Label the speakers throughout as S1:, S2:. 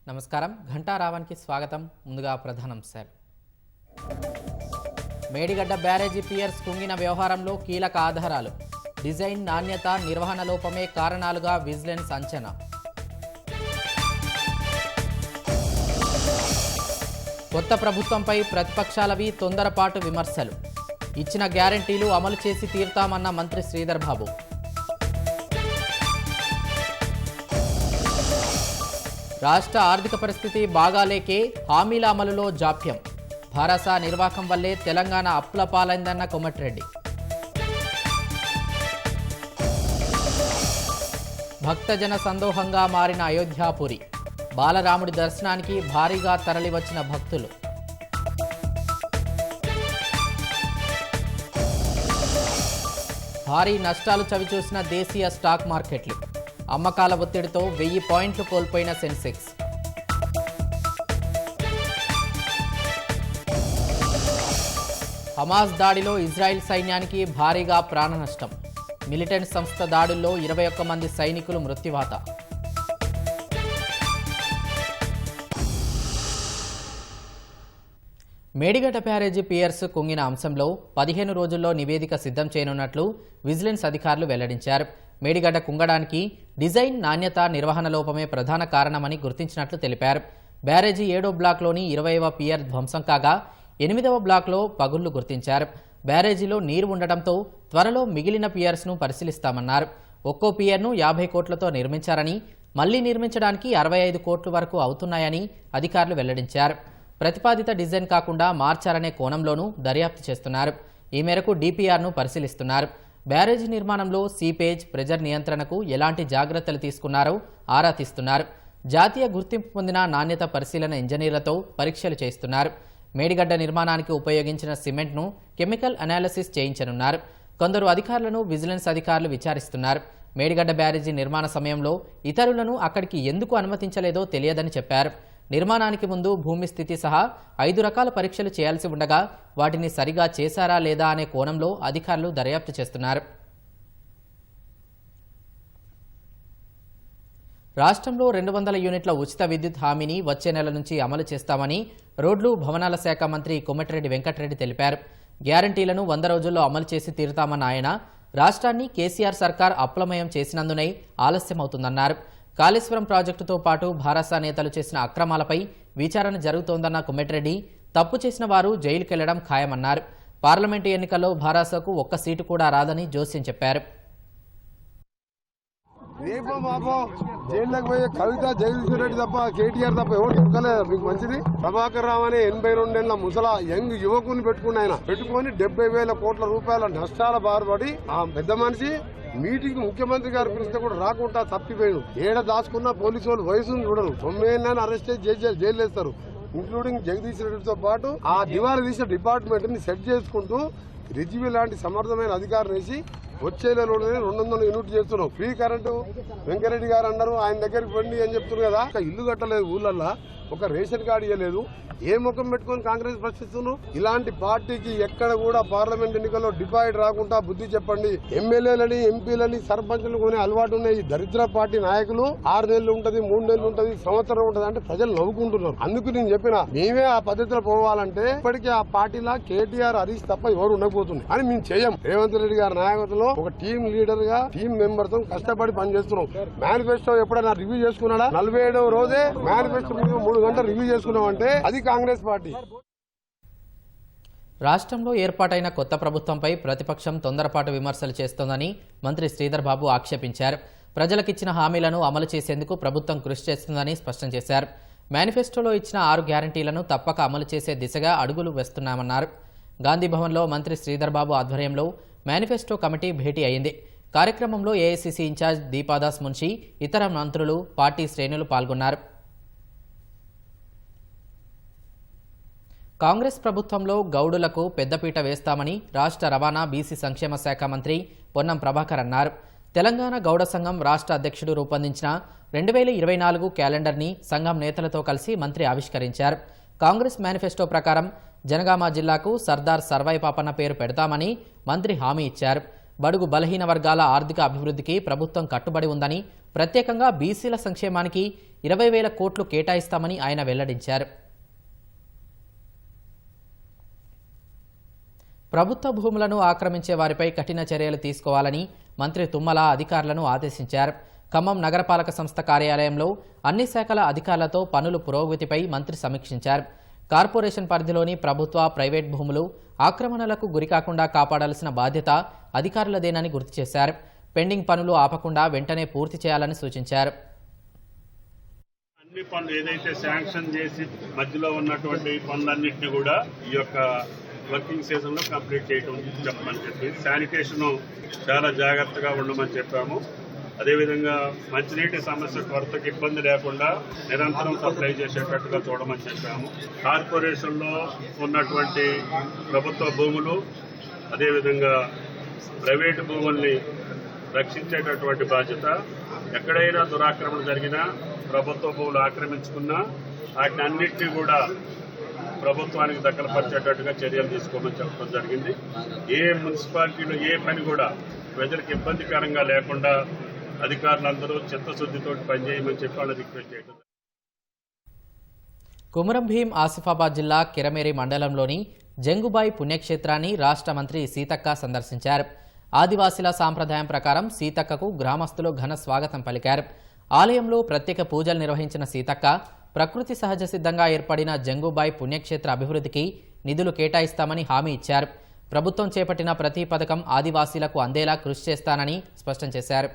S1: నమస్కారం ఘంటారావానికి స్వాగతం. ముందుగా ప్రధానాంశాలు. మేడిగడ్డ బ్యారేజీ పియర్స్ కుంగిన వ్యవహారంలో కీలక ఆధారాలు. డిజైన్, నాణ్యత, నిర్వహణ లోపమే కారణాలుగా విజిలెన్స్ అంచనా. కొత్త ప్రభుత్వంపై ప్రతిపక్షాలవి తొందరపాటు విమర్శలు. ఇచ్చిన గ్యారంటీలు అమలు చేసి తీరుతామన్న మంత్రి శ్రీధర్ బాబు. రాష్ట్ర ఆర్థిక పరిస్థితి బాగాలేకే హామీల అమలులో జాప్యం. భారస నిర్వాహకం వల్లే తెలంగాణ అప్పుల పాలైందన్న కోమటిరెడ్డి. భక్తజన సందోహంగా మారిన అయోధ్యాపురి. బాలరాముడి దర్శనానికి భారీగా తరలివచ్చిన భక్తులు. భారీ నష్టాలు చవిచూసిన దేశీయ స్టాక్ మార్కెట్లు. అమ్మకాల ఒత్తిడితో 1000 పాయింట్లు కోల్పోయిన సెన్సెక్స్. హమాస్ దాడిలో ఇజ్రాయెల్ సైన్యానికి భారీగా ప్రాణ నష్టం. మిలిటెంట్ సంస్థ దాడుల్లో 21 మంది సైనికులు మృత్యువాత. మేడిగడ్డ బ్యారేజీ పియర్స్ కుంగిన అంశంలో 15 రోజుల్లో నివేదిక సిద్ధం చేయనున్నట్లు విజిలెన్స్ అధికారులు వెల్లడించారు. మేడిగడ్డ కుంగడానికి డిజైన్, నాణ్యత, నిర్వహణ లోపమే ప్రధాన కారణమని గుర్తించినట్లు తెలిపారు. బ్యారేజీ 7వ బ్లాక్లోని 20వ పియర్ ధ్వంసం కాగా 8వ బ్లాక్లో పగుళ్లు గుర్తించారు. బ్యారేజీలో నీరు ఉండటంతో త్వరలో మిగిలిన పియర్స్ను పరిశీలిస్తామన్నారు. ఒక్కో పియర్ను 50 కోట్లతో నిర్మించారని, మళ్లీ నిర్మించడానికి 65 కోట్ల వరకు అవుతున్నాయని అధికారులు వెల్లడించారు. ప్రతిపాదిత డిజైన్ కాకుండా మార్చారనే కోణంలోనూ దర్యాప్తు చేస్తున్నారు. ఈ మేరకు డిపిఆర్ను పరిశీలిస్తున్నారు. బ్యారేజీ నిర్మాణంలో సీపేజ్, ప్రెజర్ నియంత్రణకు ఎలాంటి జాగ్రత్తలు తీసుకున్నారో ఆరా తీస్తున్నారు. జాతీయ గుర్తింపు పొందిన నాణ్యత పరిశీలన ఇంజనీర్లతో పరీక్షలు చేస్తున్నారు. మేడిగడ్డ నిర్మాణానికి ఉపయోగించిన సిమెంట్ను కెమికల్ అనాలిసిస్ చేయించనున్నారు. కొందరు అధికారులను విజిలెన్స్ అధికారులు విచారిస్తున్నారు. మేడిగడ్డ బ్యారేజీ నిర్మాణ సమయంలో ఇతరులను అక్కడికి ఎందుకు అనుమతించలేదో తెలియదని చెప్పారు. నిర్మాణానికి ముందు భూమి స్థితి సహా 5 రకాల పరీక్షలు చేయాల్సి ఉండగా వాటిని సరిగా చేశారా లేదా అనే కోణంలో అధికారులు దర్యాప్తు చేస్తున్నారు. రాష్ట్రంలో 200 యూనిట్ల ఉచిత విద్యుత్ హామీని వచ్చే నెల నుంచి అమలు చేస్తామని రోడ్లు, భవనాల శాఖ మంత్రి కోమటిరెడ్డి వెంకటరెడ్డి తెలిపారు. గ్యారంటీలను 100 రోజుల్లో అమలు చేసి తీరుతామన్న ఆయన రాష్ట్రాన్ని కేసీఆర్ సర్కార్ అప్లమయం చేసినందునే ఆలస్యమవుతుందన్నారు. కాళేశ్వరం ప్రాజెక్టుతో పాటు భారస నేతలు చేసిన అక్రమాలపై విచారణ జరుగుతోందన్న కోమటిరెడ్డి తప్పు చేసిన వారు జైలుకెళ్లడం ఖాయమన్నారు. పార్లమెంటు ఎన్నికల్లో భారసకు 1 సీటు కూడా రాదని జోస్యం చెప్పారు.
S2: రేపో మాపో జైల్లోకి పోయి కవిత, జగదీశ్వర్ రెడ్డి తప్ప కేటీఆర్ తప్ప ఎవరు దొరకలేదు. మీకు మంచిది. ప్రభాకర్ రావు అనే 82 ఏళ్ల ముసలా యంగ్ యువకుని పెట్టుకుని ఆయన పెట్టుకుని 70,000 కోట్ల రూపాయల నష్టాల బారుపడి ఆ పెద్ద మనిషి మీటింగ్ ముఖ్యమంత్రి గారు పిలిస్తే కూడా రాకుండా తప్పిపోయాడు. ఏడ దాచుకున్న పోలీసు వాళ్ళు వయసును చూడరు. 9 ఏళ్ళని అరెస్ట్ చేసి జైలు వేస్తారు. ఇంక్లూడింగ్ జగదీష్ రెడ్డితో పాటు ఆ దివాళా తీసిన డిపార్ట్మెంట్ ని సెట్ చేసుకుంటూ రిజ్వీ లాంటి సమర్థమైన అధికారులు వేసి వచ్చే నెలలోనే 200 యూనిట్ చేస్తున్నాం. ఫ్రీ కరెంటు వెంకరెడ్డి గారు అన్నారు. ఆయన దగ్గరికి పండి అని చెప్తున్నారు కదా. ఇల్లు కట్టలేదు, ఊళ్ళల్లో ఒక రేషన్ కార్డు ఇవ్వలేదు. ఏ ముఖం పెట్టుకుని కాంగ్రెస్ ప్రశ్నిస్తున్నారు? ఇలాంటి పార్టీకి ఎక్కడ కూడా పార్లమెంట్ ఎన్నికల్లో డిపాజిట్ రాకుండా బుద్ధి చెప్పండి. ఎమ్మెల్యేలని, ఎంపీలని, సర్పంచులు కొనే అలవాటు ఉన్న ఈ దరిద్ర పార్టీ నాయకులు 6 నెలలు ఉంటది, 3 నెలలు ఉంటది, సంవత్సరం ఉంటది అంటే ప్రజలు నవ్వుకుంటున్నారు. అందుకు నేను చెప్పిన మేమే ఆ పద్ధతిలో పోవాలంటే ఇప్పటికీ ఆ పార్టీలా కేటీఆర్, హరీష్ తప్ప ఎవరు ఉండకపోతుంది అని మేము చేయం. రేవంత్ రెడ్డి గారి నాయకత్వంలో ఒక టీం లీడర్ గా, టీం మెంబర్ తో కష్టపడి పనిచేస్తున్నాం. మేనిఫెస్టో ఎప్పుడైనా రివ్యూ చేసుకున్నాడా? 47వ రోజే మేనిఫెస్టో 3 గంటలు రివ్యూ చేసుకున్నామంటే అది కాంగ్రెస్ పార్టీ.
S1: రాష్ట్రంలో ఏర్పాటైన కొత్త ప్రభుత్వంపై ప్రతిపక్షం తొందరపాటు విమర్శలు చేస్తోందని మంత్రి శ్రీధర్ బాబు ఆక్షేపించారు. ప్రజలకిచ్చిన హామీలను అమలు చేసేందుకు ప్రభుత్వం కృషి చేస్తుందని స్పష్టం చేశారు. మేనిఫెస్టోలో ఇచ్చిన 6 గ్యారంటీలను తప్పక అమలు చేసే దిశగా అడుగులు వేస్తున్నామన్నారు. గాంధీభవన్లో మంత్రి శ్రీధర్ బాబు ఆధ్వర్యంలో మేనిఫెస్టో కమిటీ భేటీ అయింది. కార్యక్రమంలో ఏఐసీసీ ఇన్ఛార్జ్ దీపాదాస్ మున్షి, ఇతర మంత్రులు, పార్టీ శ్రేణులు పాల్గొన్నారు. కాంగ్రెస్ ప్రభుత్వంలో గౌడులకు పెద్దపీట వేస్తామని రాష్ట్ర రవాణా, బీసీ సంక్షేమ శాఖ మంత్రి పొన్నం ప్రభాకర్ అన్నారు. తెలంగాణ గౌడ సంఘం రాష్ట్ర అధ్యక్షుడు రూపొందించిన 2024 క్యాలెండర్ని సంఘం నేతలతో కలిసి మంత్రి ఆవిష్కరించారు. కాంగ్రెస్ మేనిఫెస్టో ప్రకారం జనగామ జిల్లాకు సర్దార్ సర్వాయి పాపన్న పేరు పెడతామని మంత్రి హామీ ఇచ్చారు. బడుగు బలహీన వర్గాల ఆర్థిక అభివృద్ధికి ప్రభుత్వం కట్టుబడి ఉందని ప్రత్యేకంగా బీసీల సంక్షేమానికి 20,000 కోట్లు కేటాయిస్తామని ఆయన వెల్లడించారు. ప్రభుత్వ భూములను ఆక్రమించే వారిపై కఠిన చర్యలు తీసుకోవాలని మంత్రి తుమ్మల అధికారులను ఆదేశించారు. ఖమ్మం నగరపాలక సంస్థ కార్యాలయంలో అన్ని శాఖల అధికారులతో పనుల పురోగతిపై మంత్రి సమీక్షించారు. కార్పొరేషన్ పరిధిలోని ప్రభుత్వ, ప్రైవేట్ భూములు ఆక్రమణలకు గురికాకుండా కాపాడాల్సిన బాధ్యత అధికారులదేనని గుర్తు చేశారు. పెండింగ్ పనులు ఆపకుండా వెంటనే పూర్తి చేయాలని సూచించారు.
S3: అన్ని పనులు ఏదైతే శాంక్షన్ చేసి మధ్యలో ఉన్నటువంటి పనులన్నింటినీ కూడా ఈ యొక్క వర్కింగ్ సీజన్ లో కంప్లీట్ చేయడం చెప్పమని చెప్పి, శానిటేషన్ చాలా జాగ్రత్తగా ఉండమని చెప్పాము. అదేవిధంగా మంచినీటి సమస్య కొరతకు ఇబ్బంది లేకుండా నిరంతరం సప్లై చేసేటట్టుగా చూడమని చెప్పాము. కార్పొరేషన్లో ఉన్నటువంటి ప్రభుత్వ భూములు, అదేవిధంగా ప్రైవేటు భూముల్ని రక్షించేటటువంటి బాధ్యత, ఎక్కడైనా దురాక్రమణ జరిగినా, ప్రభుత్వ భూములు ఆక్రమించుకున్నా వాటిని అన్నింటినీ కూడా ప్రభుత్వానికి దక్కలపరిచేటట్టుగా చర్యలు తీసుకోమని చెప్పడం జరిగింది. ఏ మున్సిపాలిటీలో ఏ పని కూడా ప్రజలకు ఇబ్బందికరంగా లేకుండా అధికారులందరూ చిత్తశుద్దితో పనిచేయమని చెప్పి వాళ్ళ రిక్వెస్ట్ చేయడం.
S1: కుమరం భీం ఆసిఫాబాద్ జిల్లా కిరమేరి మండలంలోని జంగుబాయి పుణ్యక్షేత్రాన్ని రాష్ట్ర మంత్రి సీతక్క సందర్శించారు. ఆదివాసీల సాంప్రదాయం ప్రకారం సీతక్కకు గ్రామస్తులు ఘన స్వాగతం పలికారు. ఆలయంలో ప్రత్యేక పూజలు నిర్వహించిన సీతక్క ప్రకృతి సహజ సిద్ధంగా ఏర్పడిన జంగుబాయి పుణ్యక్షేత్ర అభివృద్ధికి నిధులు కేటాయిస్తామని హామీ ఇచ్చారు. ప్రభుత్వం చేపట్టిన ప్రతి పథకం ఆదివాసీలకు అందేలా కృషి చేస్తానని స్పష్టం చేశారు.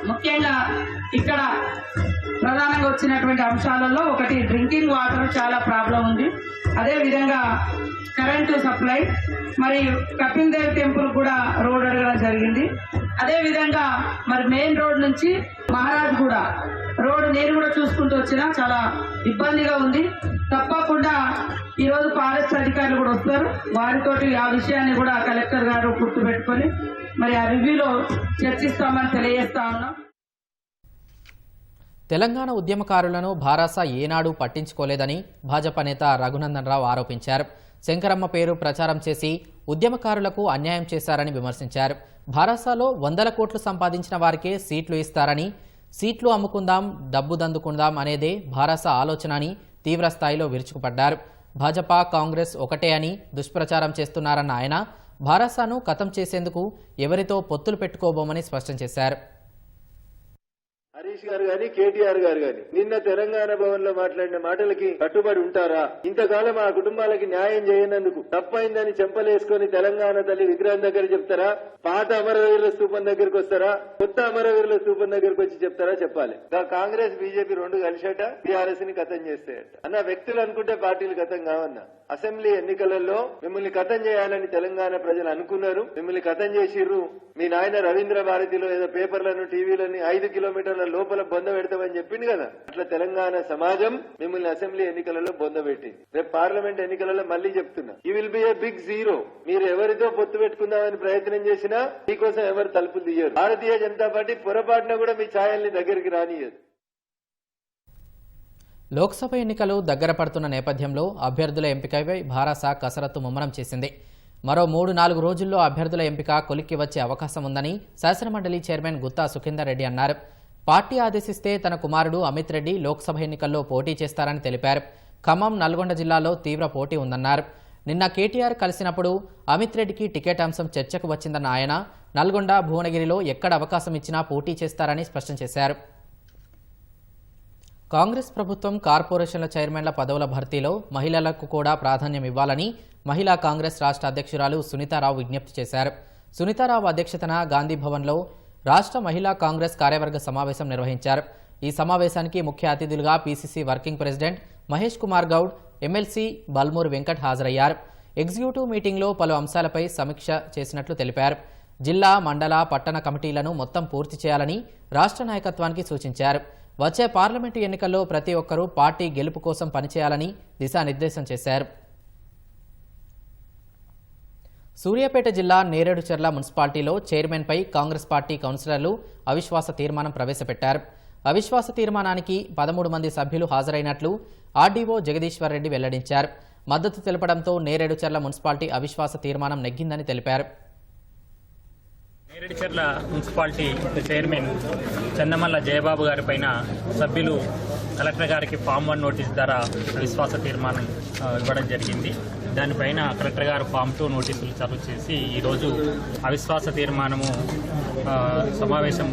S4: ముఖ్యంగా ఇక్కడ ప్రధానంగా వచ్చినటువంటి అంశాలలో ఒకటి డ్రింకింగ్ వాటర్ చాలా ప్రాబ్లం ఉంది. అదే విధంగా కరెంటు సప్లై, మరియు కపిల్ దేవ్ టెంపుల్ కూడా రోడ్ అడగడం జరిగింది. అదే విధంగా మరి మెయిన్ రోడ్ నుంచి మహారాజ్ కూడా రోడ్ నేను కూడా చూసుకుంటూ వచ్చినా చాలా ఇబ్బందిగా ఉంది. తప్పకుండా ఈరోజు ఫారెస్ట్ అధికారులు కూడా వస్తారు, వారితోటి ఆ విషయాన్ని కూడా కలెక్టర్ గారు గుర్తుపెట్టుకొని మరి ఆ రివ్యూలో చర్చిస్తామని తెలియజేస్తా ఉన్నాం.
S1: తెలంగాణ ఉద్యమకారులను భారాస ఏనాడు పట్టించుకోలేదని భాజపా నేత రఘునందన్ రావు ఆరోపించారు. శంకరమ్మ పేరు ప్రచారం చేసి ఉద్యమకారులకు అన్యాయం చేశారని విమర్శించారు. భారాసాలో 100 కోట్లు సంపాదించిన వారికే సీట్లు ఇస్తారని, సీట్లు అమ్ముకుందాం, డబ్బు దందుకుందాం అనేదే భారాస ఆలోచన అని తీవ్రస్థాయిలో విరుచుకుపడ్డారు. భాజపా, కాంగ్రెస్ ఒకటే అని దుష్ప్రచారం చేస్తున్నారన్న ఆయన భారాసాను ఖతం చేసేందుకు ఎవరితో పొత్తులు పెట్టుకోబోమని స్పష్టం చేశారు.
S5: హరీష్ గారు గాని, కేటీఆర్ గారు గాని నిన్న తెలంగాణ భవన్ లో మాట్లాడిన మాటలకి కట్టుబడి ఉంటారా? ఇంతకాలం ఆ కుటుంబాలకి న్యాయం చేయనందుకు తప్పైందని చెంపలేసుకొని తెలంగాణ తల్లి విగ్రహం దగ్గర చెప్తారా? పాత అమరవీరుల స్తూపం దగ్గరకు వస్తారా? కొత్త అమరవీరుల స్తూపం దగ్గరకు వచ్చి చెప్తారా? చెప్పాలి. కాంగ్రెస్, బీజేపీ రెండు కలిసేట టీఆర్ఎస్ ని ఖతం చేస్తాయట అన్న. వ్యక్తులు అనుకుంటే పార్టీలు ఖతం కావన్నా. అసెంబ్లీ ఎన్నికలలో మిమ్మల్ని ఖతం చేయాలని తెలంగాణ ప్రజలు అనుకున్నారు, మిమ్మల్ని ఖతం చేసిర్రు. మీ నాయన రవీంద్ర భారతిలో ఏదో పేపర్లను, టీవీలని 5 కిలోమీటర్ల లోపల బొంద పెడతామని చెప్పింది కదా. అట్లా తెలంగాణ సమాజం మిమ్మల్ని అసెంబ్లీ ఎన్నికలలో బొంద పెట్టింది. రేపు పార్లమెంట్ ఎన్నికలలో మళ్లీ చెప్తున్నా, you will be a big zero. మీరు ఎవరితో పొత్తు పెట్టుకుందామని ప్రయత్నం చేసినా మీకోసం ఎవరు తలుపులు తీయరు. భారతీయ జనతా పార్టీ పొరపాటున కూడా మీ ఛాయల్ని దగ్గరికి రానియదు.
S1: లోక్సభ ఎన్నికలు దగ్గర పడుతున్న నేపథ్యంలో అభ్యర్థుల ఎంపికపై భారాస కసరత్తు ముమ్మరం చేసింది. మరో 3-4 రోజుల్లో అభ్యర్థుల ఎంపిక కొలిక్కి వచ్చే అవకాశం ఉందని శాసనమండలి చైర్మన్ గుత్తా సుఖేందర్ రెడ్డి అన్నారు. పార్టీ ఆదేశిస్తే తన కుమారుడు అమిత్ రెడ్డి లోక్సభ ఎన్నికల్లో పోటీ చేస్తారని తెలిపారు. ఖమ్మం, నల్గొండ జిల్లాలో తీవ్ర పోటీ ఉందన్నారు. నిన్న కేటీఆర్ కలిసినప్పుడు అమిత్ రెడ్డికి టికెట్ అంశం చర్చకు వచ్చిందన్న ఆయన నల్గొండ, భువనగిరిలో ఎక్కడ అవకాశం ఇచ్చినా పోటీ చేస్తారని స్పష్టం చేశారు. కాంగ్రెస్ ప్రభుత్వం కార్పొరేషన్ల చైర్మన్ల పదవుల భర్తీలో మహిళలకు కూడా ప్రాధాన్యం ఇవ్వాలని మహిళా కాంగ్రెస్ రాష్ట్ర అధ్యక్షురాలు సునీతారావు విజ్ఞప్తి చేశారు. సునీతారావు అధ్యక్షతన గాంధీభవన్లో రాష్ట్ర మహిళా కాంగ్రెస్ కార్యవర్గ సమావేశం నిర్వహించారు. ఈ సమావేశానికి ముఖ్య అతిథులుగా PCC working president Mahesh Kumar Goud, MLC Balmoor Venkat హాజరయ్యారు. ఎగ్జిక్యూటివ్ మీటింగ్లో పలు అంశాలపై సమీక్ష చేసినట్లు తెలిపారు. జిల్లా, మండల, పట్టణ కమిటీలను మొత్తం పూర్తి చేయాలని రాష్ట్ర నాయకత్వానికి సూచించారు. వచ్చే పార్లమెంటు ఎన్నికల్లో ప్రతి ఒక్కరూ పార్టీ గెలుపు కోసం పనిచేయాలని దిశానిర్దేశం చేశారు. సూర్యాపేట జిల్లా నేరేడుచర్ల మున్సిపాలిటీలో చైర్మన్పై కాంగ్రెస్ పార్టీ కౌన్సిలర్లు అవిశ్వాస తీర్మానం ప్రవేశపెట్టారు. అవిశ్వాస తీర్మానానికి 13 మంది సభ్యులు హాజరైనట్లు ఆర్డీఓ జగదీశ్వర్ రెడ్డి వెల్లడించారు. మద్దతు తెలపడంతో నేరేడుచర్ల మున్సిపాలిటీ అవిశ్వాస తీర్మానం నెగ్గిందని తెలిపారు.
S6: నేరేడుచర్ల మున్సిపాలిటీ చైర్మన్ చందమల్ల జయబాబు గారి పైన సభ్యులు కలెక్టర్ గారికి ఫామ్ 1 నోటీస్ ద్వారా అవిశ్వాస తీర్మానం ఇవ్వడం జరిగింది. దానిపైన కలెక్టర్ గారు ఫామ్ 2 నోటీసులు సర్వ్ చేసి ఈరోజు అవిశ్వాస తీర్మానము సమావేశం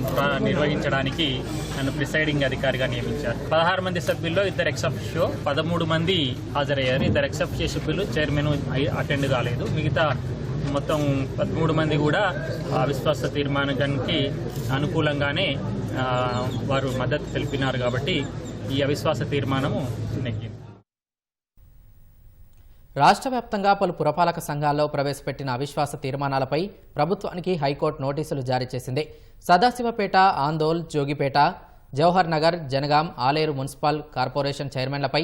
S6: నిర్వహించడానికి నన్ను ప్రిసైడింగ్ అధికారిగా నియమించారు. 16 మంది సభ్యుల్లో 2 ఎక్సెప్షియో 13 మంది హాజరయ్యారు. 2 ఎక్సెప్షియో సభ్యులు చైర్మన్ అటెండ్ కాలేదు. మిగతా మొత్తం 13 మంది కూడా అవిశ్వాస తీర్మానానికి అనుకూలంగానే వారు మద్దతు తెలిపినారు. కాబట్టి ఈ అవిశ్వాస తీర్మానము నెగ్గింది.
S1: రాష్ట్ర వ్యాప్తంగా పలు పురపాలక సంఘాల్లో ప్రవేశపెట్టిన అవిశ్వాస తీర్మానాలపై ప్రభుత్వానికి హైకోర్టు నోటీసులు జారీ చేసింది. సదాశివపేట, ఆందోల్, జోగిపేట, జవహర్ నగర్, జనగాం, ఆలేరు మున్సిపల్ కార్పొరేషన్ చైర్మన్లపై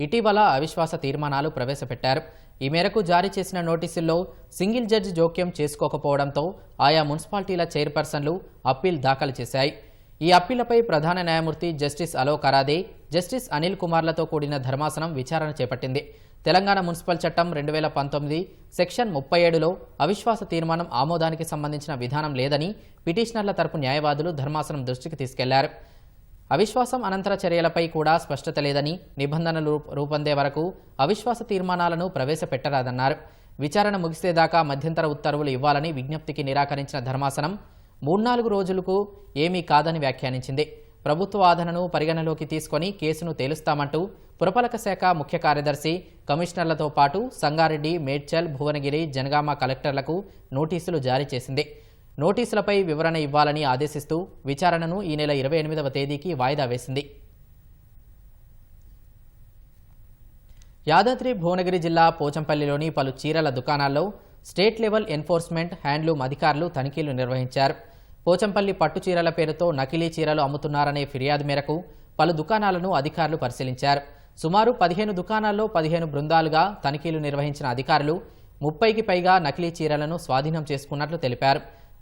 S1: ఇటీవల అవిశ్వాస తీర్మానాలు ప్రవేశపెట్టారు. ఈ మేరకు జారీ చేసిన నోటీసుల్లో సింగిల్ జడ్జి జోక్యం చేసుకోకపోవడంతో ఆయా మున్సిపాలిటీల చైర్పర్సన్లు అప్పీల్ దాఖలు చేశాయి. ఈ అప్పీలపై ప్రధాన న్యాయమూర్తి జస్టిస్ అలోక్ అరాదే, జస్టిస్ అనిల్ కుమార్లతో కూడిన ధర్మాసనం విచారణ చేపట్టింది. తెలంగాణ మున్సిపల్ చట్టం 2019 సెక్షన్ 37లో అవిశ్వాస తీర్మానం ఆమోదానికి సంబంధించిన విధానం లేదని పిటిషనర్ల తరపు న్యాయవాదులు ధర్మాసనం దృష్టికి తీసుకెళ్లారు. అవిశ్వాసం అనంతర చర్యలపై కూడా స్పష్టత లేదని, నిబంధనలు రూపొందే వరకు అవిశ్వాస తీర్మానాలను ప్రవేశపెట్టరాదన్నారు. విచారణ ముగిసేదాకా మధ్యంతర ఉత్తర్వులు ఇవ్వాలని విజ్ఞప్తికి నిరాకరించిన ధర్మాసనం 3-4 రోజులకు ఏమీ కాదని వ్యాఖ్యానించింది. ప్రభుత్వ వాదనను పరిగణలోకి తీసుకొని కేసును తేలుస్తామంటూ పురపాలక శాఖ ముఖ్య కార్యదర్శి, కమిషనర్లతో పాటు సంగారెడ్డి, మేడ్చల్, భువనగిరి, జనగామ కలెక్టర్లకు నోటీసులు జారీ చేసింది. నోటీసులపై వివరణ ఇవ్వాలని ఆదేశిస్తూ విచారణను ఈ నెల 28వ తేదీకి వాయిదా వేసింది. యాదాద్రి భువనగిరి జిల్లా పోచంపల్లిలోని పలు చీరల దుకాణాల్లో స్టేట్ లెవెల్ ఎన్ఫోర్స్మెంట్, హ్యాండ్లూమ్ అధికారులు తనిఖీలు నిర్వహించారు. పోచంపల్లి పట్టు చీరల పేరుతో నకిలీ చీరలు అమ్ముతున్నారనే ఫిర్యాదు మేరకు పలు దుకాణాలను అధికారులు పరిశీలించారు. సుమారు 15 దుకాణాల్లో 15 బృందాలుగా తనిఖీలు నిర్వహించిన అధికారులు 30కి పైగా నకిలీ చీరలను స్వాధీనం చేసుకున్నట్లు తెలిపారు.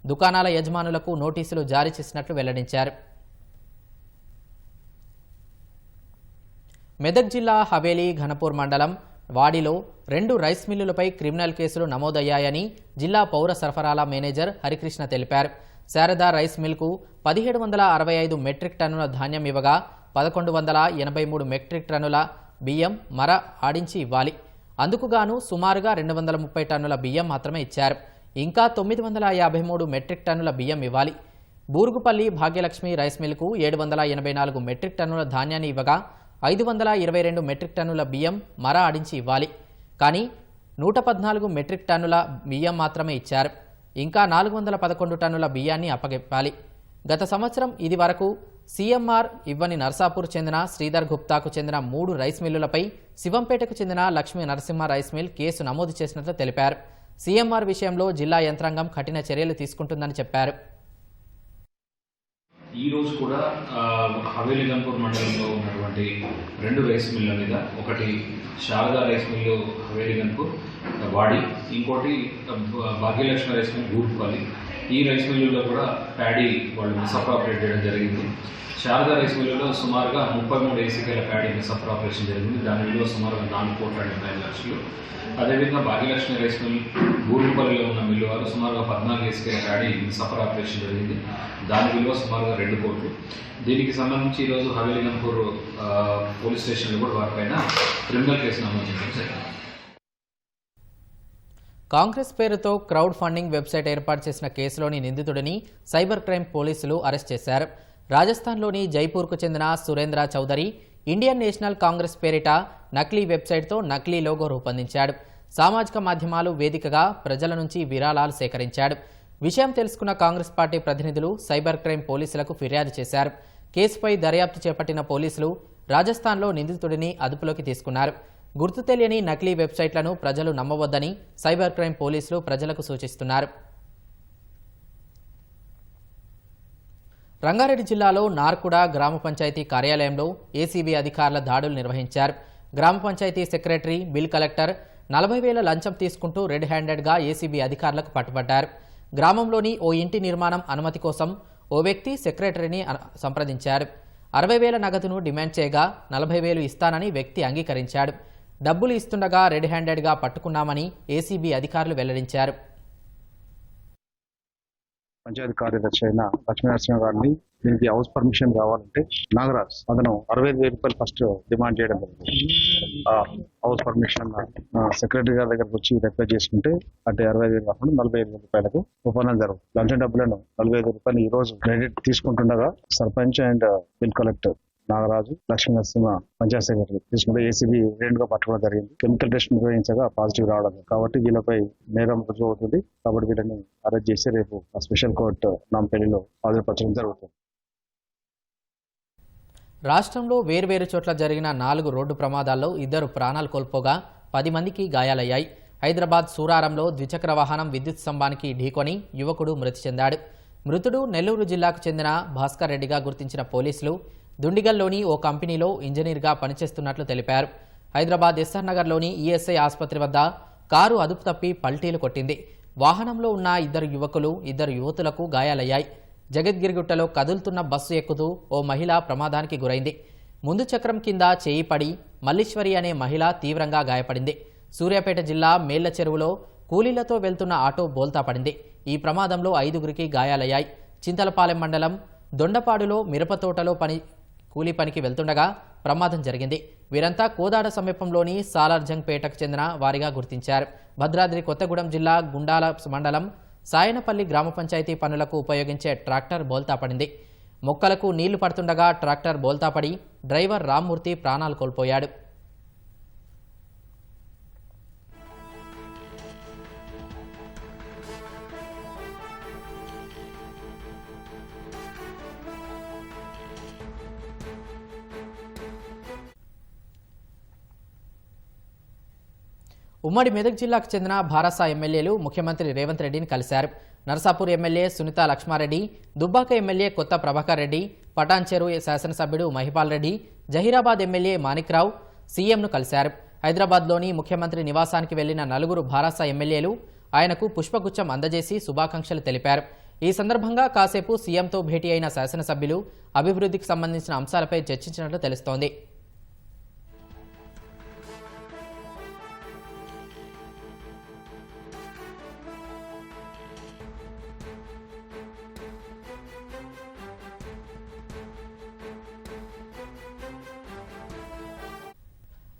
S1: దుకాణాల యజమానులకు నోటీసులు జారీ చేసినట్లు వెల్లడించారు. మెదక్ జిల్లా హవేలీ ఘనపూర్ మండలం వాడిలో 2 రైస్ మిల్లులపై క్రిమినల్ కేసులు నమోదయ్యాయని జిల్లా పౌర సరఫరాల మేనేజర్ హరికృష్ణ తెలిపారు. శారదా రైస్ మిల్కు 1765 మెట్రిక్ టన్నుల ధాన్యం ఇవ్వగా 1183 మెట్రిక్ టన్నుల బియ్యం మర ఆడించి ఇవ్వాలి. అందుకుగాను సుమారుగా 230 టన్నుల బియ్యం మాత్రమే ఇచ్చారు. ఇంకా 953 మెట్రిక్ టన్నుల బియ్యం ఇవ్వాలి. Burugupalli Bhagyalakshmi rice milk 784 metric టన్నుల ధాన్యాన్ని ఇవ్వగా 522 మెట్రిక్ టన్నుల బియ్యం మర ఆడించి ఇవ్వాలి. కానీ 114 మెట్రిక్ టన్నుల బియ్యం మాత్రమే ఇచ్చారు. ఇంకా 411 టన్నుల బియ్యాన్ని అప్పగిప్పాలి. గత సంవత్సరం ఇది వరకు సీఎంఆర్ ఇవ్వని నర్సాపూర్ చెందిన శ్రీధర్ గుప్తాకు చెందిన 3 రైస్ మిల్లులపై శివంపేటకు చెందిన Lakshmi Narasimha rice mill case నమోదు చేసినట్లు తెలిపారు. సీఎంఆర్ విషయంలో జిల్లా యంత్రాంగం కఠిన చర్యలు తీసుకుంటుందని చెప్పారు.
S7: ఈ రోజు కూడా హవేలీ గన్పూర్ మండలంలో ఉన్నటువంటి 2 రైస్ మిల్ల మీద, ఒకటి శారదా రైస్ మిల్లు హవేలీ గన్పూర్ వాడి, ఇంకోటి భాగ్యలక్ష్మి రైస్ మిల్ గూడ్పల్లి. ఈ రైస్ మిల్లులో కూడా ప్యాడీ వాళ్ళు మిస్అప్రాపరేట్ చేయడం జరిగింది. శారదా రైస్ మిల్లులో సుమారుగా 33 ఏసీకేల ప్యాడీ మిస్అప్రాపరేషన్ జరిగింది. దాని విలువ సుమారుగా 4,75 లక్షలు. అదేవిధంగా భాగ్యలక్ష్మి రైస్ మిల్ గూడ్పల్లిలో ఉన్న మిల్లు వారు సుమారుగా 14 ఏసీకేల ప్యాడీ మిస్అప్రాపరేషన్ జరిగింది. దాని విలువ సుమారుగా 2 కోట్లు. దీనికి సంబంధించి ఈరోజు హవేలీ గన్పూర్ పోలీస్ స్టేషన్లో కూడా వారిపైన క్రిమినల్ కేసు నమోదు చేయడం జరిగింది.
S1: కాంగ్రెస్ పేరుతో క్రౌడ్ ఫండింగ్ వెబ్సైట్ ఏర్పాటు చేసిన కేసులోని నిందితుడిని సైబర్ క్రైమ్ పోలీసులు అరెస్ట్ చేశారు. రాజస్థాన్లోని జైపూర్కు చెందిన సురేంద్ర చౌదరి ఇండియన్ నేషనల్ కాంగ్రెస్ పేరిట నకిలీ వెబ్సైట్తో నకిలీ లోగో రూపొందించాడు. సామాజిక మాధ్యమాలు వేదికగా ప్రజల నుంచి విరాళాలు సేకరించాడు. విషయం తెలుసుకున్న కాంగ్రెస్ పార్టీ ప్రతినిధులు సైబర్ క్రైమ్ పోలీసులకు ఫిర్యాదు చేశారు. కేసుపై దర్యాప్తు చేపట్టిన పోలీసులు రాజస్థాన్లో నిందితుడిని అదుపులోకి తీసుకున్నారు. గుర్తు తెలియని నకిలీ వెబ్సైట్లను ప్రజలు నమ్మవద్దని సైబర్ క్రైమ్ పోలీసులు ప్రజలకు సూచిస్తున్నారు. రంగారెడ్డి జిల్లాలో నార్కుడ గ్రామ పంచాయతీ కార్యాలయంలో ఏసీబీ అధికారుల దాడులు నిర్వహించారు. గ్రామ పంచాయతీ సెక్రటరీ, బిల్ కలెక్టర్ 40,000 లంచం తీసుకుంటూ రెడ్ హ్యాండెడ్గా ఏసీబీ అధికారులకు పట్టుబడ్డారు. గ్రామంలోని ఓ ఇంటి నిర్మాణం అనుమతి కోసం ఓ వ్యక్తి సెక్రటరీని సంప్రదించారు. 60,000 నగదును డిమాండ్ చేయగా 40,000 ఇస్తానని వ్యక్తి అంగీకరించాడు. డబ్బులు ఇస్తుండగా రెడ్ హ్యాండెడ్గా పట్టుకున్నామని ఏసీబీ అధికారులు వెల్లడించారు.
S8: పంచాయతీ కార్యదర్శి అయిన లక్ష్మీనరసింహ గారిని దీనికి హౌస్ పర్మిషన్ కావాలంటే నాగరాజ్ అతను 65,000 రూపాయలు ఫస్ట్ డిమాండ్ చేయడం జరిగింది. ఆ హౌస్ పర్మిషన్ సెక్రటరీ గారి దగ్గరకు వచ్చి రిక్వెస్ట్ చేసుకుంటే అంటే 65,000 కాకుండా 45,000 రూపాయలకు ఒప్పందం జరుగుతుంది. లంచం డబ్బులను 45,000 రూపాయలు ఈ రోజు క్రెడిట్ తీసుకుంటుండగా sarpanch and bill collector Nagaraju, Lakshminarasimha panchayat secretary తీసుకుంటే ఏసీబీ రెండుగా పట్టుకోవడం జరిగింది. కెమికల్ టెస్ట్ నిర్వహించగా పాజిటివ్ రావడం కాబట్టి వీళ్ళపై నేరం రుజువు అవుతుంది. కాబట్టి వీళ్ళని అరెస్ట్ చేసి రేపు స్పెషల్ కోర్టు నాంపల్లిలో హాజరుపరచడం జరుగుతుంది.
S1: రాష్ట్రంలో వేర్వేరు చోట్ల జరిగిన 4 రోడ్డు ప్రమాదాల్లో 2 ప్రాణాలు కోల్పోగా 10 మందికి గాయాలయ్యాయి. హైదరాబాద్ సూరారంలో ద్విచక్ర వాహనం విద్యుత్ స్తంభానికి ఢీకొని యువకుడు మృతి చెందాడు. మృతుడు నెల్లూరు జిల్లాకు చెందిన భాస్కర్ రెడ్డిగా గుర్తించిన పోలీసులు దుండిగల్లోని ఓ కంపెనీలో ఇంజనీర్గా పనిచేస్తున్నట్లు తెలిపారు. హైదరాబాద్ ఎస్ఆర్ నగర్లోని ఈఎస్ఐ ఆసుపత్రి వద్ద కారు అదుపు తప్పి పల్టీలు కొట్టింది. వాహనంలో ఉన్న 2 యువకులు 2 యువతులకు గాయాలయ్యాయి. జగద్గిరిగుట్టలో కదులుతున్న బస్సు ఎక్కుతూ ఓ మహిళ ప్రమాదానికి గురైంది. ముందు చక్రం కింద చేయి పడి మల్లీశ్వరి అనే మహిళ తీవ్రంగా గాయపడింది. సూర్యాపేట జిల్లా మేళ్ల చెరువులో కూలీలతో వెళ్తున్న ఆటో బోల్తా పడింది. ఈ ప్రమాదంలో 5గురికి గాయాలయ్యాయి. చింతలపాలెం మండలం దొండపాడులో మిరపతోటలో కూలీ పనికి వెళ్తుండగా ప్రమాదం జరిగింది. వీరంతా కోదాడ సమీపంలోని సాలార్జంగ్పేటకు చెందిన వారిగా గుర్తించారు. భద్రాద్రి కొత్తగూడెం జిల్లా గుండాల మండలం సాయనపల్లి గ్రామ పంచాయతీ పనులకు ఉపయోగించే ట్రాక్టర్ బోల్తా పడింది. మొక్కలకు నీళ్లు పడుతుండగా ట్రాక్టర్ బోల్తా పడి డ్రైవర్ రామ్మూర్తి ప్రాణాలు కోల్పోయాడు. ఉమ్మడి మెదక్ జిల్లాకు చెందిన భారస ఎమ్మెల్యేలు ముఖ్యమంత్రి రేవంత్ రెడ్డిని కలిశారు. నర్సాపూర్ ఎమ్మెల్యే సునీత లక్ష్మారెడ్డి, దుబ్బాక ఎమ్మెల్యే కొత్త ప్రభాకర్ రెడ్డి, పటాన్చెరు శాసనసభ్యుడు మహిపాల్ రెడ్డి, జహీరాబాద్ ఎమ్మెల్యే మాణిక్రావు సీఎంను కలిశారు. హైదరాబాద్లోని ముఖ్యమంత్రి నివాసానికి వెళ్లిన 4 భారస ఎమ్మెల్యేలు ఆయనకు పుష్పగుచ్చం అందజేసి శుభాకాంక్షలు తెలిపారు. ఈ సందర్భంగా కాసేపు సీఎంతో భేటీ అయిన శాసనసభ్యులు అభివృద్ధికి సంబంధించిన అంశాలపై చర్చించినట్లు తెలుస్తోంది.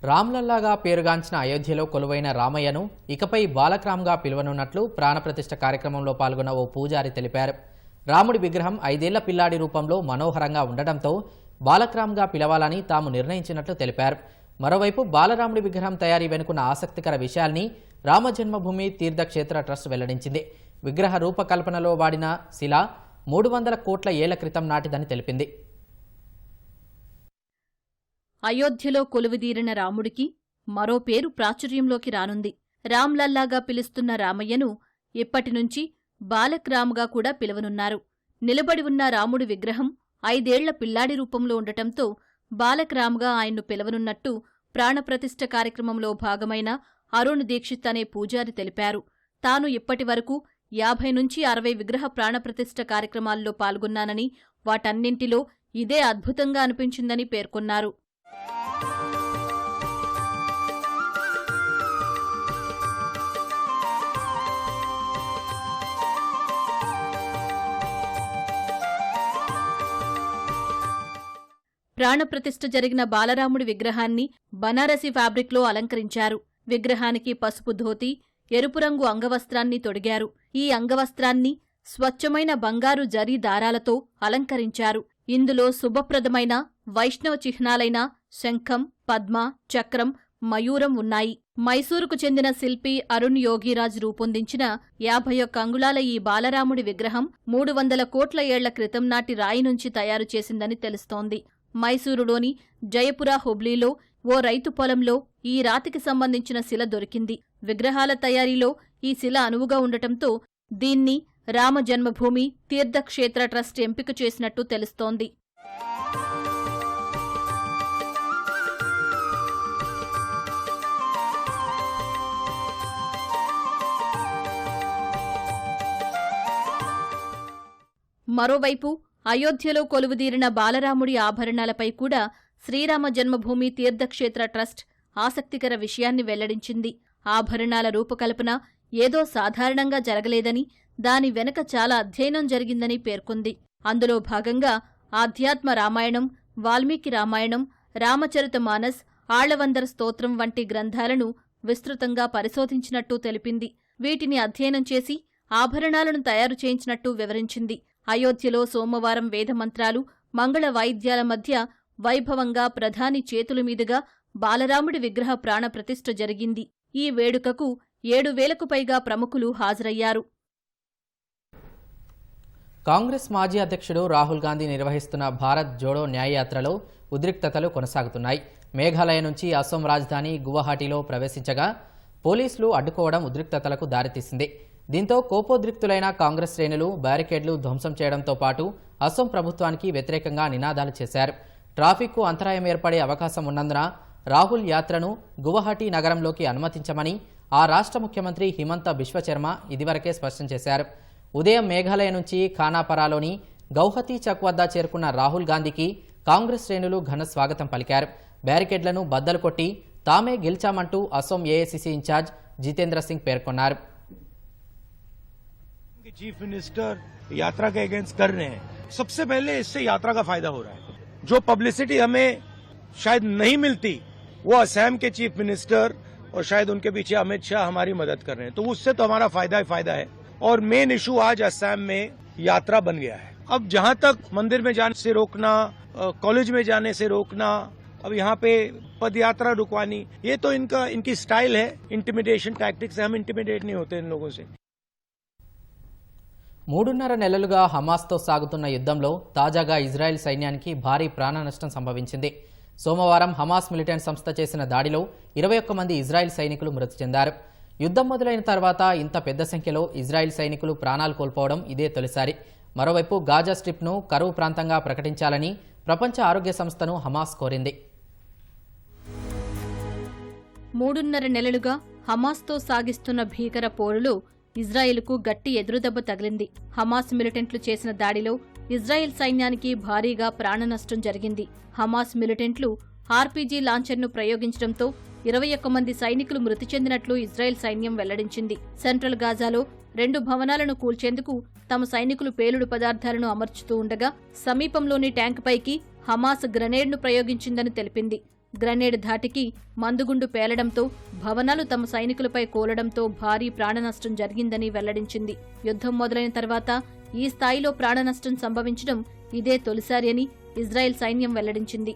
S1: రామ్లల్లాగా పేరుగాంచిన అయోధ్యలో కొలువైన రామయ్యను ఇకపై బాలక్రామ్గా పిలువనున్నట్లు ప్రాణప్రతిష్ఠ కార్యక్రమంలో పాల్గొన్న ఓ పూజారి తెలిపారు. రాముడి విగ్రహం 5 ఏళ్ల పిల్లాడి రూపంలో మనోహరంగా ఉండడంతో బాలక్రామ్గా పిలవాలని తాము నిర్ణయించినట్లు తెలిపారు. మరోవైపు బాలరాముడి విగ్రహం తయారీ వెనుకున్న ఆసక్తికర విషయాల్ని రామజన్మభూమి తీర్థక్షేత్ర ట్రస్ట్ వెల్లడించింది. విగ్రహ రూపకల్పనలో వాడిన శిల 300 కోట్ల ఏళ్ల క్రితం నాటిదని తెలిపింది.
S9: అయోధ్యలో కొలువుదీరిన రాముడికి మరో పేరు ప్రాచుర్యంలోకి రానుంది. రామ్లల్లాగా పిలుస్తున్న రామయ్యను ఇప్పటినుంచి బాలక్రామ్గా కూడా పిలవనున్నారు. నిలబడి ఉన్న రాముడి విగ్రహం 5 ఏళ్ల పిల్లాడి రూపంలో ఉండటంతో బాలక్రామ్గా ఆయన్ను పిలవనున్నట్టు ప్రాణప్రతిష్ఠ కార్యక్రమంలో భాగమైన అరుణ్ దీక్షిత్ అనే పూజారి తెలిపారు. తాను ఇప్పటివరకు 50 నుంచి 60 విగ్రహ ప్రాణప్రతిష్ఠ కార్యక్రమాల్లో పాల్గొన్నానని, వాటన్నింటిలో ఇదే అద్భుతంగా అనిపించిందని పేర్కొన్నారు. ప్రాణప్రతిష్ఠ జరిగిన బాలరాముడి విగ్రహాన్ని బనారసి ఫ్యాబ్రిక్లో అలంకరించారు. విగ్రహానికి పసుపు ధోతి, ఎరుపు రంగు అంగవస్త్రాన్ని తొడిగారు. ఈ అంగవస్త్రాన్ని స్వచ్ఛమైన బంగారు జరీ దారాలతో అలంకరించారు. ఇందులో శుభప్రదమైన వైష్ణవ చిహ్నాలైన శంఖం, పద్మ, చక్రం, మయూరం ఉన్నాయి. మైసూరుకు చెందిన శిల్పి అరుణ్ యోగిరాజ్ రూపొందించిన 51 అంగుళాల ఈ బాలరాముడి విగ్రహం 300 కోట్ల ఏళ్ల క్రితం నాటి రాయి నుంచి తయారు చేసిందని తెలుస్తోంది. మైసూరులోని జయపుర హుబ్లీలో ఓ రైతు పొలంలో ఈ రాతికి సంబంధించిన శిల దొరికింది. విగ్రహాల తయారీలో ఈ శిల అనువుగా ఉండటంతో దీన్ని రామజన్మభూమి తీర్థక్షేత్ర ట్రస్ట్ ఎంపిక చేసినట్టు తెలుస్తోంది. మరోవైపు అయోధ్యలో కొలువుదీరిన బాలరాముడి ఆభరణాలపై కూడా శ్రీరామ జన్మభూమి తీర్థక్షేత్ర ట్రస్ట్ ఆసక్తికర విషయాన్ని వెల్లడించింది. ఆభరణాల రూపకల్పన ఏదో సాధారణంగా జరగలేదని, దాని వెనక చాలా అధ్యయనం జరిగిందని పేర్కొంది. అందులో భాగంగా ఆధ్యాత్మ రామాయణం, వాల్మీకి రామాయణం, రామచరితమానస్, ఆళ్లవందర స్తోత్రం వంటి గ్రంథాలను విస్తృతంగా పరిశోధించినట్టు తెలిపింది. వీటిని అధ్యయనం చేసి ఆభరణాలను తయారు చేయించినట్టు వివరించింది. అయోధ్యలో సోమవారం వేదమంత్రాలు, మంగళ వాయిద్యాల మధ్య వైభవంగా ప్రధాని చేతుల మీదుగా బాలరాముడి విగ్రహ ప్రాణప్రతిష్ఠ జరిగింది. ఈ వేడుకకు 7,000కు పైగా ప్రముఖులు హాజరయ్యారు.
S1: కాంగ్రెస్ మాజీ అధ్యక్షుడు రాహుల్ గాంధీ నిర్వహిస్తున్న భారత్ జోడో న్యాయయాత్రలో ఉద్రిక్తతలు కొనసాగుతున్నాయి. మేఘాలయ నుంచి అసోం రాజధాని గువాహటిలో ప్రవేశించగా పోలీసులు అడ్డుకోవడం ఉద్రిక్తతలకు దారితీసింది. దీంతో కోపోద్రిక్తులైన కాంగ్రెస్ శ్రేణులు బ్యారికేడ్లు ధ్వంసం చేయడంతో పాటు అసోం ప్రభుత్వానికి వ్యతిరేకంగా నినాదాలు చేశారు. ట్రాఫిక్కు అంతరాయం ఏర్పడే అవకాశం ఉన్నందున రాహుల్ యాత్రను గువాహటి నగరంలోకి అనుమతించమని ఆ రాష్ట్ర ముఖ్యమంత్రి హిమంత బిశ్వశర్మ ఇదివరకే స్పష్టం చేశారు. ఉదయం మేఘాలయ నుంచి ఖానాపరాలోని గౌహతి చక్ వద్ద చేరుకున్న రాహుల్ గాంధీకి కాంగ్రెస్ శ్రేణులు ఘన స్వాగతం పలికారు. బ్యారికేడ్లను బద్దలు కొట్టి తామే గెలిచామంటూ అసోం ఏఐసిసి ఇన్ఛార్జ్ జితేంద్ర సింగ్ పేర్కొన్నారు.
S10: चीफ मिनिस्टर यात्रा के अगेंस्ट कर रहे हैं, सबसे पहले इससे यात्रा का फायदा हो रहा है. जो पब्लिसिटी हमें शायद नहीं मिलती वो असम के चीफ मिनिस्टर और शायद उनके पीछे अमित शाह हमारी मदद कर रहे हैं, तो उससे तो हमारा फायदा ही फायदा है. और मेन इशू आज असम में यात्रा बन गया है. अब जहां तक मंदिर में जाने से रोकना, कॉलेज में जाने से रोकना, अब यहाँ पे पद यात्रा रुकवानी, ये तो इनकी स्टाइल है. इंटिमिडेशन टैक्टिक्स से हम इंटिमिडेट नहीं होते इन लोगों से.
S1: 3.5 నెలలుగా హమాస్తో సాగుతున్న యుద్ధంలో తాజాగా ఇజ్రాయెల్ సైన్యానికి భారీ ప్రాణనష్టం సంభవించింది. సోమవారం హమాస్ మిలిటెంట్ సంస్థ చేసిన దాడిలో 21 మంది ఇజ్రాయెల్ సైనికులు మృతి చెందారు. యుద్ధం మొదలైన తర్వాత ఇంత పెద్ద సంఖ్యలో ఇజ్రాయెల్ సైనికులు ప్రాణాలు కోల్పోవడం ఇదే తొలిసారి. మరోవైపు గాజా స్ట్రిప్ను కరువు ప్రాంతంగా ప్రకటించాలని ప్రపంచ ఆరోగ్య సంస్థను హమాస్ కోరింది.
S9: 3.5 నెలలుగా హమాస్తో సాగిస్తున్న భీకర పోరులో ఇజ్రాయెల్కు గట్టి ఎదురుదెబ్బ తగిలింది. హమాస్ మిలిటెంట్లు చేసిన దాడిలో ఇజ్రాయెల్ సైన్యానికి భారీగా ప్రాణనష్టం జరిగింది. హమాస్ మిలిటెంట్లు ఆర్పీజీ లాంచర్ను ప్రయోగించడంతో 21 మంది సైనికులు మృతి చెందినట్లు ఇజ్రాయెల్ సైన్యం వెల్లడించింది. సెంట్రల్ గాజాలో 2 భవనాలను కూల్చేందుకు తమ సైనికులు పేలుడు పదార్థాలను అమర్చుతూ ఉండగా సమీపంలోని ట్యాంకుపైకి హమాస్ గ్రెనేడ్ను ప్రయోగించిందని తెలిపింది. గ్రెనేడ్ ధాటికి మందుగుండు పేలడంతో భవనాలు తమ సైనికులపై కూలడంతో భారీ ప్రాణనష్టం జరిగిందని వెల్లడించింది. యుద్ధం మొదలైన తర్వాత ఈ స్థాయిలో ప్రాణనష్టం సంభవించడం ఇదే తొలిసారి అని ఇజ్రాయెల్ సైన్యం వెల్లడించింది.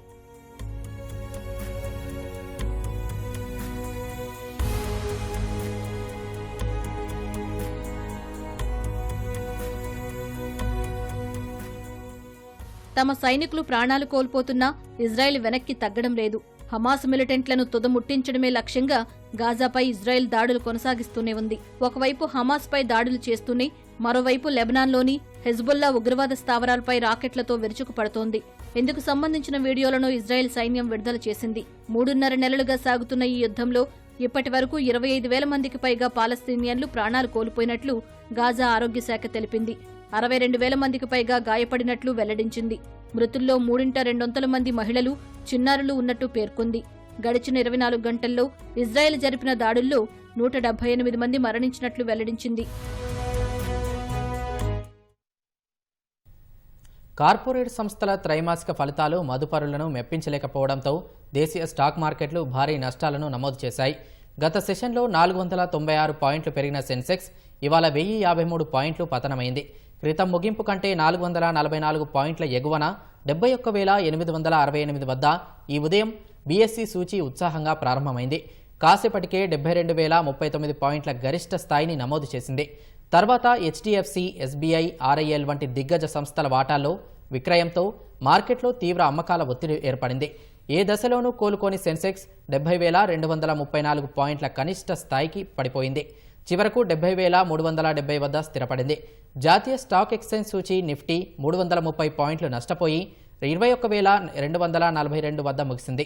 S9: తమ సైనికులు ప్రాణాలు కోల్పోతున్నా ఇజ్రాయెల్ వెనక్కి తగ్గడం లేదు. హమాస్ మిలిటెంట్లను తుదముట్టించడమే లక్ష్యంగా గాజాపై ఇజ్రాయెల్ దాడులు కొనసాగిస్తూనే ఉంది. ఒకవైపు హమాస్పై దాడులు చేస్తూనే మరోవైపు లెబనాన్లోని హెజ్బుల్లా ఉగ్రవాద స్థావరాలపై రాకెట్లతో విరుచుకుపడుతోంది. ఇందుకు సంబంధించిన వీడియోలను ఇజ్రాయెల్ సైన్యం విడుదల చేసింది. 3.5 నెలలుగా సాగుతున్న ఈ యుద్ధంలో ఇప్పటి వరకు 25,000 మందికి పైగా పాలస్తీనియన్లు ప్రాణాలు కోల్పోయినట్లు గాజా ఆరోగ్య శాఖ తెలిపింది. 62,000 మందికి పైగా గాయపడినట్లు వెల్లడించింది. మృతుల్లో 3/2 మంది మహిళలు, చిన్నారులు ఉన్నట్టు పేర్కొంది. గడిచిన 24 గంటల్లో ఇజ్రాయెల్ జరిపిన దాడుల్లో 178 మంది మరణించినట్లు వెల్లడించింది.
S1: కార్పొరేట్ సంస్థల త్రైమాసిక ఫలితాలు మదుపరులను మెప్పించలేకపోవడంతో దేశీయ స్టాక్ మార్కెట్లు భారీ నష్టాలను నమోదు చేశాయి. గత సెషన్లో 496 పాయింట్లు పెరిగిన సెన్సెక్స్ ఇవాళ 1053 పాయింట్లు పతనమైంది. క్రితం ముగింపు కంటే 444 పాయింట్ల ఎగువన 71,868 వద్ద ఈ ఉదయం బీఎస్సీ సూచీ ఉత్సాహంగా ప్రారంభమైంది. కాసేపటికే 72,039 పాయింట్ల గరిష్ట స్థాయిని నమోదు చేసింది. తర్వాత హెచ్డిఎఫ్సి, ఎస్బీఐ, ఆర్ఐఎల్ వంటి దిగ్గజ సంస్థల వాటాల్లో విక్రయంతో మార్కెట్లో తీవ్ర అమ్మకాల ఒత్తిడి ఏర్పడింది. ఏ దశలోనూ కోలుకోని సెన్సెక్స్ 70,234 పాయింట్ల కనిష్ట స్థాయికి పడిపోయింది. చివరకు 70,370 వద్ద స్థిరపడింది. జాతీయ స్టాక్ ఎక్స్చేంజ్ సూచీ నిఫ్టీ 330 పాయింట్లు నష్టపోయి 21,242 వద్ద ముగిసింది.